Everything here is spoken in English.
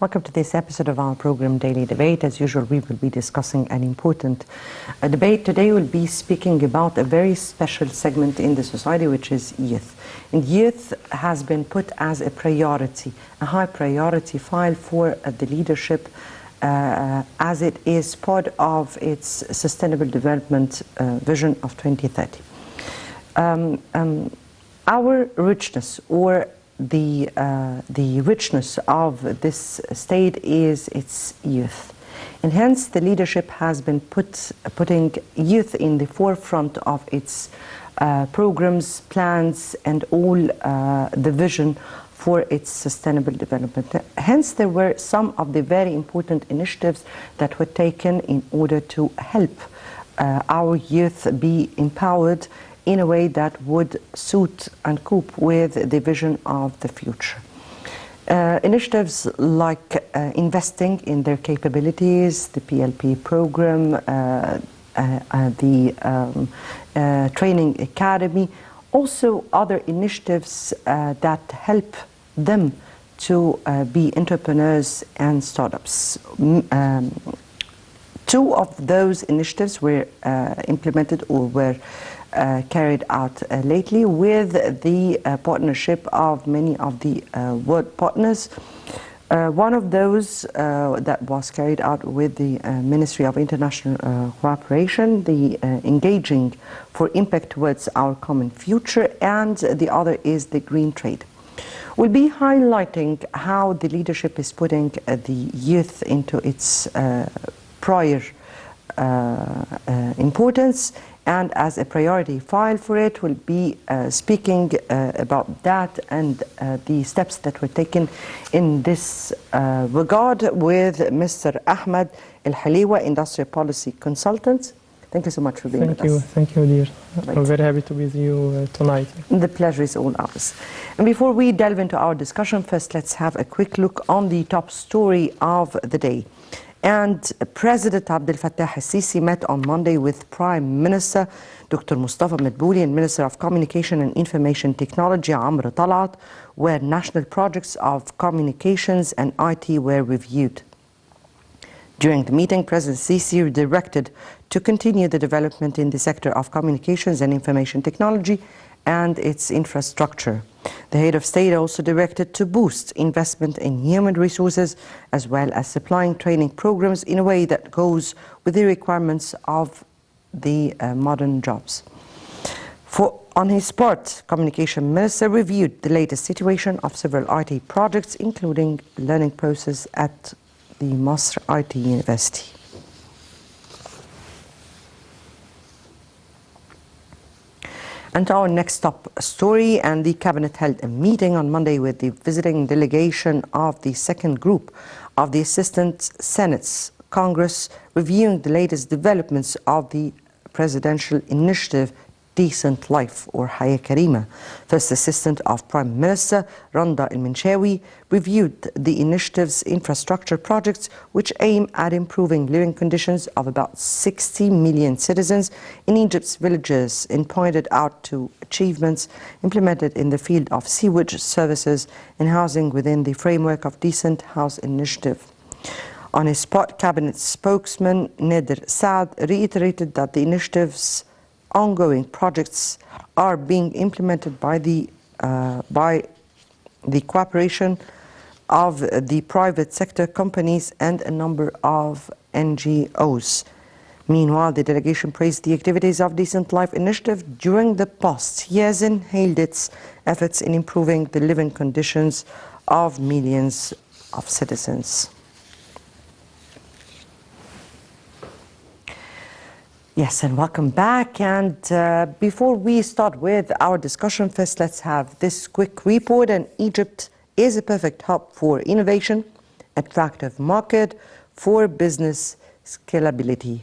Welcome to this episode of our program Daily Debate. As usual, we will be discussing an important debate. Today we'll be speaking about a very special segment in the society, which is youth. And youth has been put as a priority, a high priority file for the leadership as it is part of its Sustainable Development Vision of 2030. Our richness, or the richness of this state, is its youth, and hence the leadership has been putting youth in the forefront of its programs, plans, and all the vision for its sustainable development. Hence, there were some of the very important initiatives that were taken in order to help our youth be empowered in a way that would suit and cope with the vision of the future. Initiatives like investing in their capabilities, the PLP program, the training academy, also other initiatives that help them to be entrepreneurs and startups. Two of those initiatives were implemented or were carried out lately with the partnership of many of the world partners. One of those that was carried out with the Ministry of International Cooperation, the Engaging for Impact Towards Our Common Future, and the other is the Green Trade. We'll be highlighting how the leadership is putting the youth into its prior importance, and as a priority file for it, we'll be speaking about that and the steps that were taken in this regard with Mr. Ahmed El-Haliwa, Industrial Policy Consultant. Thank you so much for being with us. Thank you, dear. Right. I'm very happy to be with you tonight. The pleasure is all ours. And before we delve into our discussion, first let's have a quick look on the top story of the day. And President Abdel Fattah al-Sisi met on Monday with Prime Minister Dr. Mustafa Madbouli and Minister of Communication and Information Technology Amr Talat, where national projects of communications and IT were reviewed. During the meeting, President Sisi directed to continue the development in the sector of communications and information technology and its infrastructure. The head of state also directed to boost investment in human resources as well as supplying training programs in a way that goes with the requirements of the modern jobs. On his part, Communication Minister reviewed the latest situation of several IT projects, including the learning process at the Masr IT University. And our next top story, and the Cabinet held a meeting on Monday with the visiting delegation of the second group of the Assistant Senate's Congress, reviewing the latest developments of the presidential initiative Decent Life, or Haya Karima. First Assistant of Prime Minister Randa El-Minshawi reviewed the initiative's infrastructure projects, which aim at improving living conditions of about 60 million citizens in Egypt's villages, and pointed out to achievements implemented in the field of sewage services and housing within the framework of Decent House Initiative. On his spot, Cabinet spokesman Nader Saad reiterated that the initiative's ongoing projects are being implemented by the cooperation of the private sector companies and a number of NGOs. Meanwhile, the delegation praised the activities of Decent Life Initiative during the past years and hailed its efforts in improving the living conditions of millions of citizens. Yes, and welcome back. And before we start with our discussion, first let's have this quick report. And Egypt is a perfect hub for innovation, attractive market for business scalability.